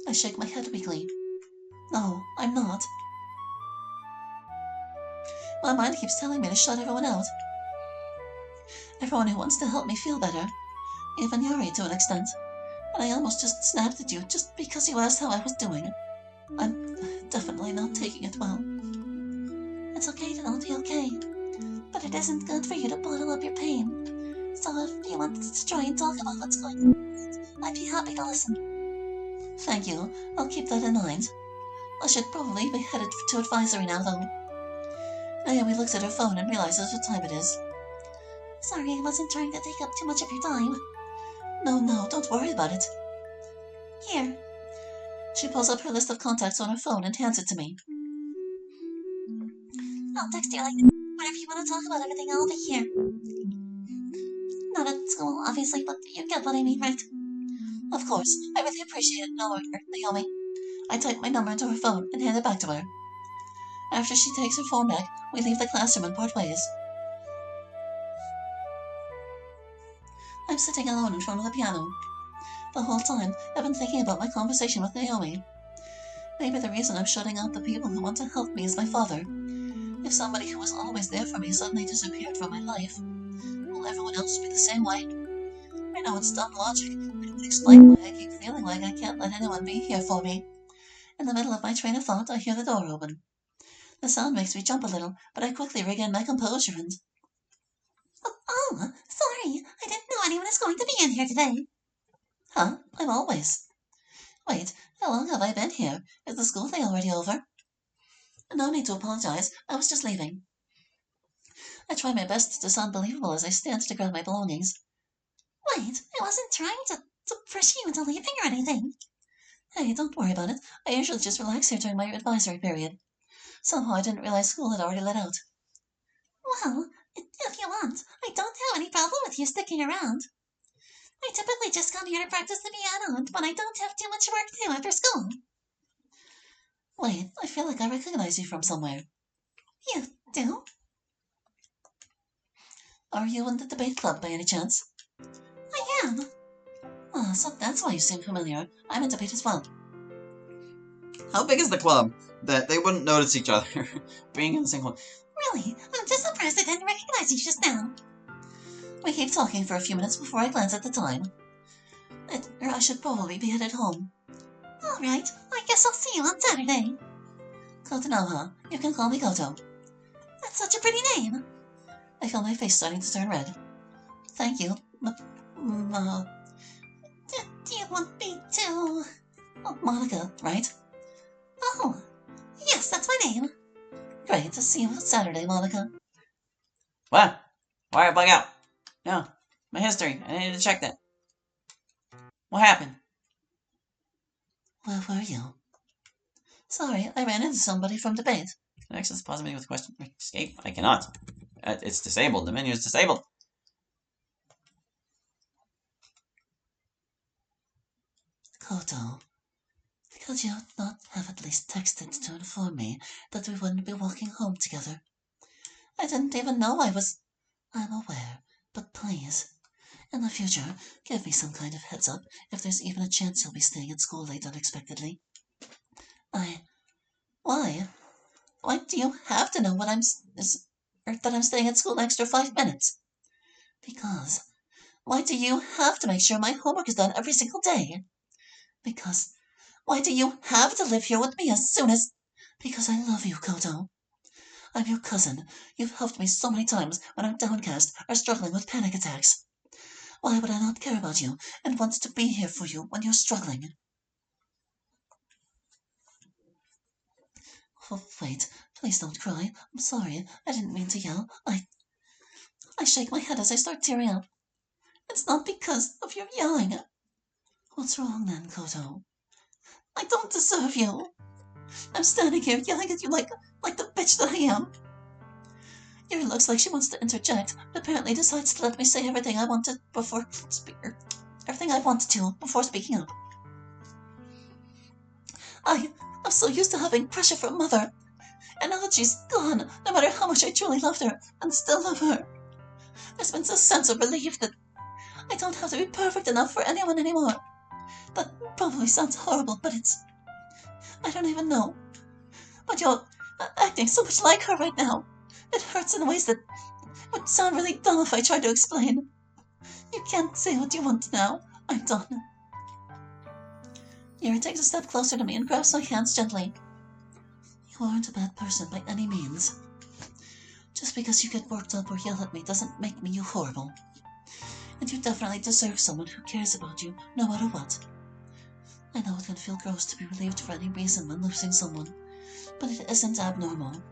I shake my head weakly. No, I'm not. My mind keeps telling me to shut everyone out. Everyone who wants to help me feel better. Even Yuri to an extent. And I almost just snapped at you just because you asked how I was doing. I'm definitely not taking it well. It's okay to not be okay. But it isn't good for you to bottle up your pain. So if you want to try and talk about what's going on, I'd be happy to listen. Thank you. I'll keep that in mind. I should probably be headed to advisory now, though. Naomi looks at her phone and realizes what time it is. Sorry, I wasn't trying to take up too much of your time. No, don't worry about it. Here. She pulls up her list of contacts on her phone and hands it to me. I'll text you later. Whenever you want to talk about everything, I'll be here. Not at school, obviously, but you get what I mean, right? Of course. I really appreciate it, Naomi. I type my number into her phone and hand it back to her. After she takes her phone back, we leave the classroom and part ways. I'm sitting alone in front of the piano. The whole time, I've been thinking about my conversation with Naomi. Maybe the reason I'm shutting out the people who want to help me is my father. If somebody who was always there for me suddenly disappeared from my life, will everyone else be the same way? I know it's dumb logic, but it would explain why I keep feeling like I can't let anyone be here for me. In the middle of my train of thought, I hear the door open. The sound makes me jump a little, but I quickly regain my composure and... Oh, sorry. I didn't know anyone was going to be in here today. Huh? I'm always. Wait, how long have I been here? Is the school day already over? No need to apologize. I was just leaving. I try my best to sound believable as I stand to grab my belongings. Wait, I wasn't trying to pressure you into leaving or anything. Hey, don't worry about it. I usually just relax here during my advisory period. Somehow I didn't realize school had already let out. Well, if you want, I don't have any problem with you sticking around. I typically just come here to practice the piano and when I don't have too much work to do after school. Wait, I feel like I recognize you from somewhere. You do? Are you in the debate club by any chance? I am. Ah, so that's why you seem familiar. I'm in debate as well. How big is the club that they wouldn't notice each other being in the same club? Really? I'm just surprised I didn't recognize you just now. We keep talking for a few minutes before I glance at the time. I should probably be headed home. All right, I guess I'll see you on Saturday. Koto, huh? You can call me Koto. That's such a pretty name. I feel my face starting to turn red. Thank you. Do you want me to... Oh, Monica, right? Oh, yes, that's my name. Great to see you on Saturday, Monica. What? Why bug out? No, my history. I needed to check that. What happened? Where were you? Sorry, I ran into somebody from debate. Can I access the pause menu with a question? Escape? I cannot. It's disabled. The menu is disabled. Koto, could you not have at least texted to inform me that we wouldn't be walking home together? I didn't even know I was... I'm aware, but please, in the future, give me some kind of heads up if there's even a chance you'll be staying at school late unexpectedly. Why? Why do you have to know that I'm staying at school an extra 5 minutes? Because. Why do you have to make sure my homework is done every single day? Because. Why do you have to live here with me as soon as... Because I love you, Koto. I'm your cousin. You've helped me so many times when I'm downcast or struggling with panic attacks. Why would I not care about you and want to be here for you when you're struggling? Oh, wait. Please don't cry. I'm sorry. I didn't mean to yell. I shake my head as I start tearing up. It's not because of your yelling. What's wrong then, Koto? I don't deserve you. I'm standing here yelling at you like the bitch that I am. Yuri looks like she wants to interject, but apparently decides to let me say everything I wanted before speaking up. I'm so used to having pressure from Mother, and now that she's gone, no matter how much I truly loved her and still love her, there's been this sense of relief that I don't have to be perfect enough for anyone anymore. That probably sounds horrible, but it's... I don't even know. But you're acting so much like her right now. It hurts in ways that would sound really dumb if I tried to explain. You can't say what you want now. I'm done. Yuri takes a step closer to me and grabs my hands gently. You aren't a bad person by any means. Just because you get worked up or yell at me doesn't make me you horrible. And you definitely deserve someone who cares about you, no matter what. I know it can feel gross to be relieved for any reason when losing someone, but it isn't abnormal.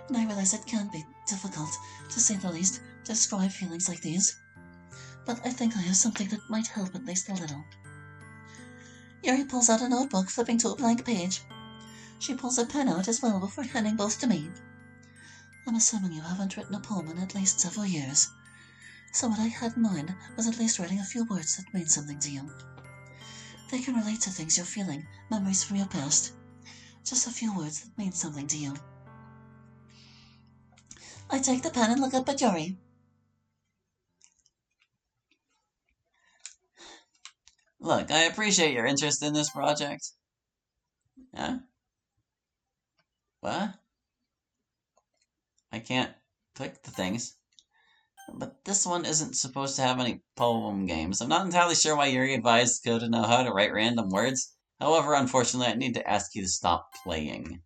And I realize it can be difficult, to say the least, to describe feelings like these. But I think I have something that might help at least a little. Yuri pulls out a notebook, flipping to a blank page. She pulls a pen out as well before handing both to me. I'm assuming you haven't written a poem in at least several years, so what I had in mind was at least writing a few words that mean something to you. They can relate to things you're feeling, memories from your past. Just a few words that mean something to you. I take the pen and look up at Yuri. Look, I appreciate your interest in this project. Huh? What? I can't click the things. But this one isn't supposed to have any poem games. I'm not entirely sure why Yuri advised Ko to know how to write random words. However, unfortunately, I need to ask you to stop playing.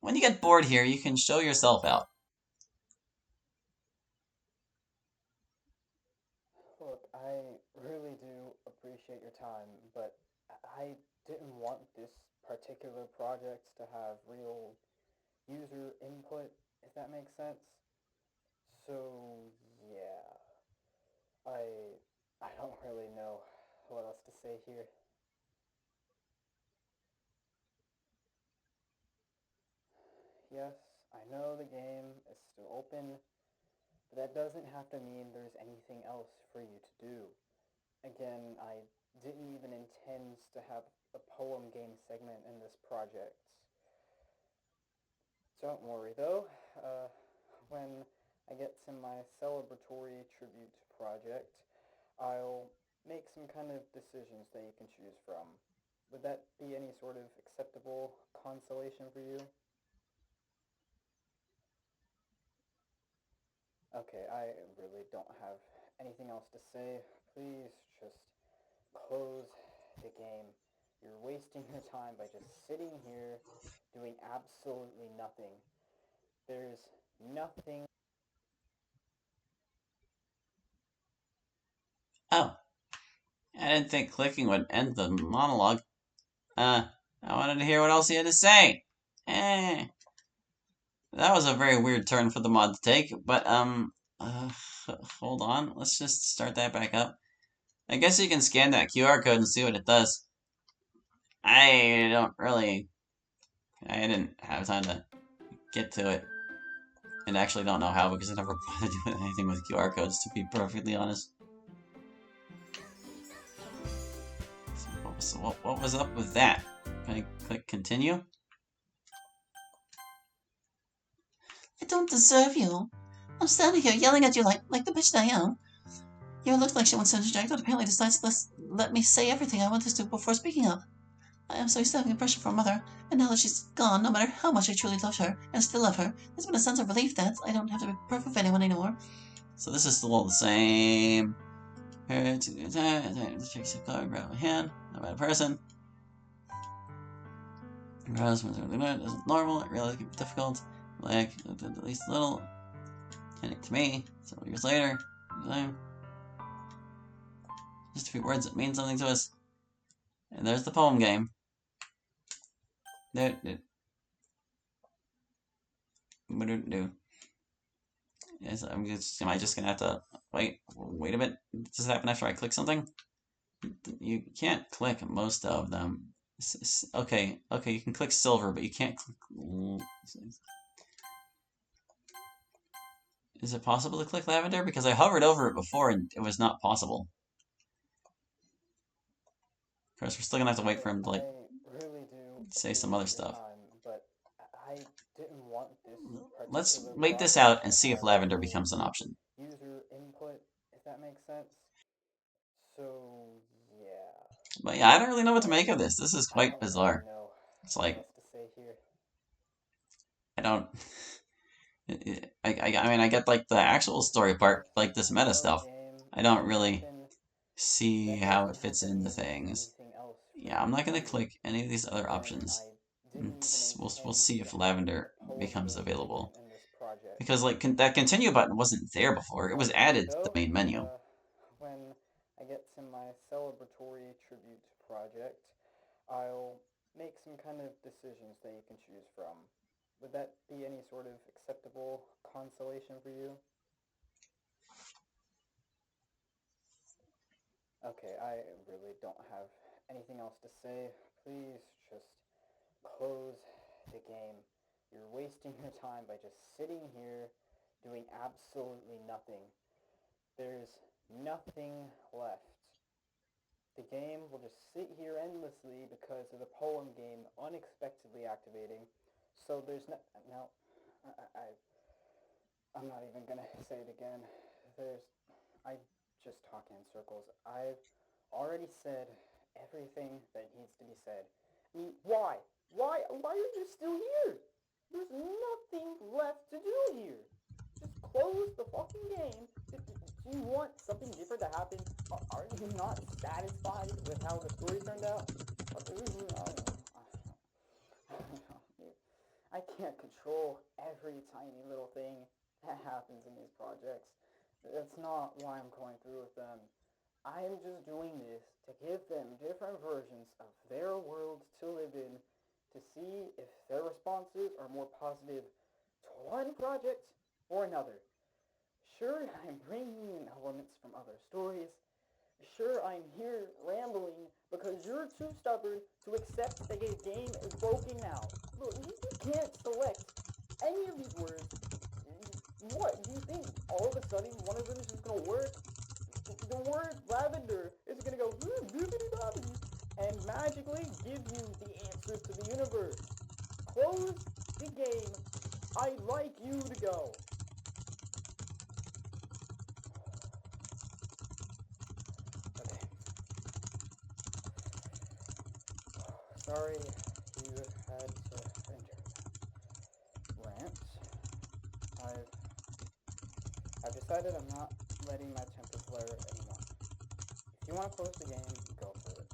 When you get bored here, you can show yourself out. Look, I really do appreciate your time, but I didn't want this particular project to have real user input, if that makes sense. So, yeah, I don't really know what else to say here. Yes, I know the game is still open, but that doesn't have to mean there's anything else for you to do. Again, I didn't even intend to have a poem game segment in this project. Don't worry though, when I get to my celebratory tribute project, I'll make some kind of decisions that you can choose from. Would that be any sort of acceptable consolation for you? Okay, I really don't have anything else to say. Please just close the game. You're wasting your time by just sitting here doing absolutely nothing. There's nothing. Oh, I didn't think clicking would end the monologue. I wanted to hear what else he had to say. Eh. That was a very weird turn for the mod to take, but, uh, hold on. Let's just start that back up. I guess you can scan that QR code and see what it does. I don't really... I didn't have time to get to it. And actually don't know how because I never bothered doing anything with QR codes, to be perfectly honest. So what was up with that? Can I click continue? I don't deserve you. I'm standing here yelling at you like the bitch that I am. Yuri looks like she wants to interject, but apparently decides to let me say everything I wanted to before speaking up. I am so used to having pressure from mother, and now that she's gone, no matter how much I truly loved her, and still love her, there's been a sense of relief that I don't have to be perfect for anyone anymore. So this is still all the same. Grab my hand, not a bad person. Isn't normal, it really can be difficult. Like, at least a little. Handing it to me, several years later. Just a few words that mean something to us. And there's the poem game. Yes, am I just gonna have to wait a bit? Does this happen after I click something? You can't click most of them. Okay, you can click silver, but you can't click... Is it possible to click lavender? Because I hovered over it before and it was not possible. Of course, we're still gonna have to wait for him to, like, really do say some other stuff. time, but I didn't want this. Let's wait this out and see if lavender becomes an option. User input, if that makes sense. So But yeah, I don't really know what to make of this. This is I quite don't bizarre. really know It's what like, else to say here. I don't... I mean, I get, like, the actual story part, like this I meta know the stuff. game I is don't still really open, see but that how it doesn't fits have to into mean there's things. anything else for Yeah, you I'm not to gonna do. click any of these other Again, options. I didn't even We'll intend see to if have Lavender a poem becomes game available. in this project. Because, like, that continue button wasn't there before. It was Hopefully, added to the though, main menu. when I get to my celebratory tribute project, I'll make some kind of decisions that you can choose from. Would that be any sort of acceptable consolation for you? Okay, I really don't have anything else to say. Please just close the game. You're wasting your time by just sitting here doing absolutely nothing. There's nothing left. The game will just sit here endlessly because of the poem game unexpectedly activating. So there's no, I'm not even gonna say it again. I just talk in circles. I've already said everything that needs to be said. I mean, why? Why are you still here? There's nothing left to do here. Just close the fucking game. Do you want something different to happen? Are you not satisfied with how the story turned out? I can't control every tiny little thing that happens in these projects. That's not why I'm going through with them. I'm just doing this to give them different versions of their world to live in to see if their responses are more positive to one project or another. Sure, I'm bringing in elements from other stories. Sure, I'm here rambling because you're too stubborn to accept that the game is broken now. Look, you can't select any of these words. What, do you think all of a sudden one of them is just going to work? The word lavender is going to go bibbidi-bobbidi and magically give you the answers to the universe. Close the game. I'd like you to go. Okay. Sorry you had to enter that rant. I've decided I'm not letting my temper flare anymore. If you want to close the game, go for it.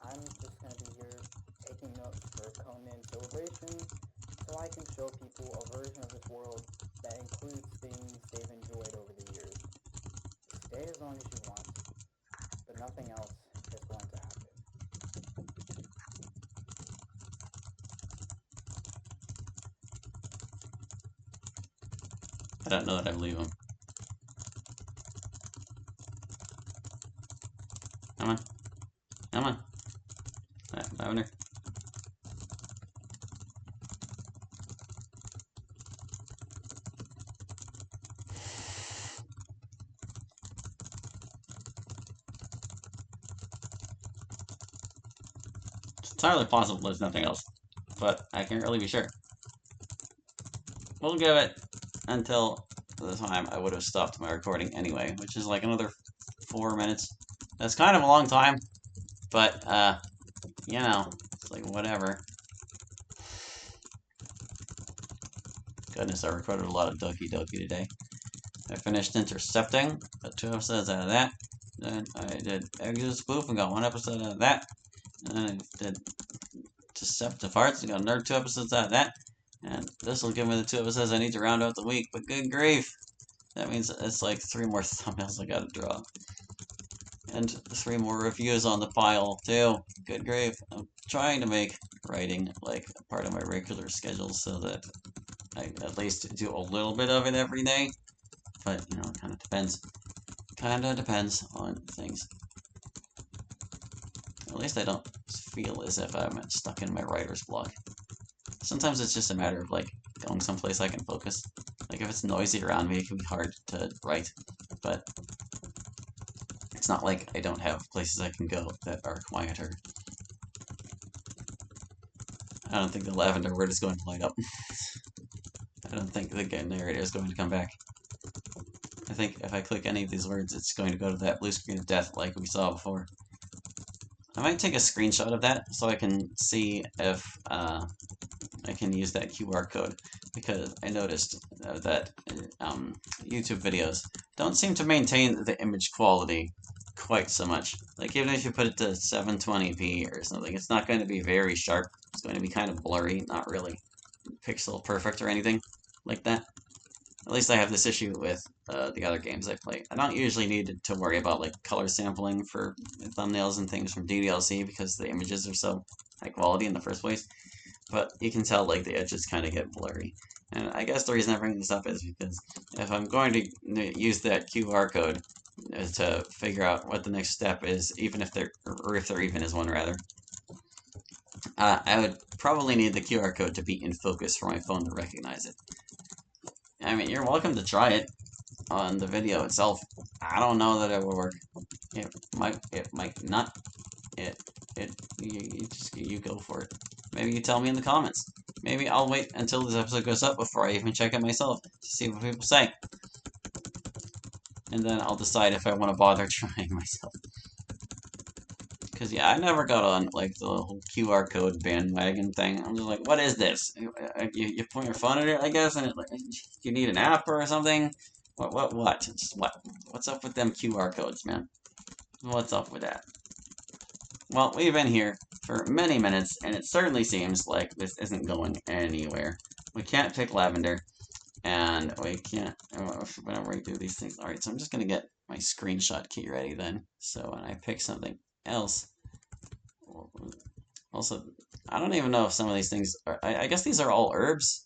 I'm just going to be here taking notes for Conan Celebration so I can show people a version of this world that includes things they've enjoyed over the years. Stay as long as you want, but nothing else is going to happen. I don't know that I believe him. Come on. Come on. Lavender. It's entirely possible there's nothing else, but I can't really be sure. We'll give it until the time I would have stopped my recording anyway, which is like another 4 minutes. That's kind of a long time, but, you know, it's like whatever. Goodness, I recorded a lot of Doki Doki today. I finished Intercepting, got 2 episodes out of that. Then I did Exit Spoof and got 1 episode out of that. And then I did Deceptive Hearts and got another 2 episodes out of that. And this will give me the 2 episodes I need to round out the week, but good grief! That means it's like 3 more thumbnails I gotta draw. And 3 more reviews on the pile, too. Good grief. I'm trying to make writing like a part of my regular schedule so that I at least do a little bit of it every day. But, you know, it kind of depends. Kind of depends on things. At least I don't feel as if I'm stuck in my writer's block. Sometimes it's just a matter of, like, going someplace I can focus. Like, if it's noisy around me, it can be hard to write. But it's not like I don't have places I can go that are quieter. I don't think the lavender word is going to light up. I don't think the narrator is going to come back. I think if I click any of these words, it's going to go to that blue screen of death like we saw before. I might take a screenshot of that so I can see if I can use that QR code, because I noticed that YouTube videos don't seem to maintain the image quality quite so much. Like, even if you put it to 720p or something, it's not going to be very sharp. It's going to be kind of blurry, not really pixel perfect or anything like that. At least I have this issue with the other games I play. I don't usually need to worry about like color sampling for thumbnails and things from DDLC because the images are so high quality in the first place. But you can tell like the edges kind of get blurry. And I guess the reason I bring this up is because if I'm going to use that QR code to figure out what the next step is, even if there, or if there even is one rather, I would probably need the QR code to be in focus for my phone to recognize it. I mean, you're welcome to try it on the video itself. I don't know that it will work. It might not. You go for it. Maybe you tell me in the comments. Maybe I'll wait until this episode goes up before I even check it myself to see what people say. And then I'll decide if I want to bother trying myself. Because, yeah, I never got on, like, the whole QR code bandwagon thing. I'm just like, what is this? You point your phone at it, I guess, and you need an app or something? What? Just what? What's up with them QR codes, man? What's up with that? Well, we've been here for many minutes, and it certainly seems like this isn't going anywhere. We can't pick Lavender, and we can't, whenever we do these things. Alright, so I'm just going to get my screenshot key ready then. So when I pick something else, also, I don't even know if some of these things are, I guess these are all herbs?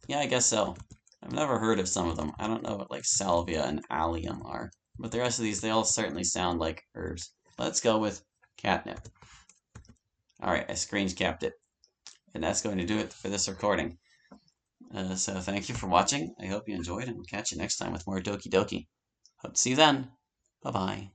Yeah, I guess so. I've never heard of some of them. I don't know what like salvia and allium are, but the rest of these, they all certainly sound like herbs. Let's go with catnip. Alright, I screen capped it. And that's going to do it for this recording. So thank you for watching. I hope you enjoyed, and we'll catch you next time with more Doki Doki. Hope to see you then. Bye-bye.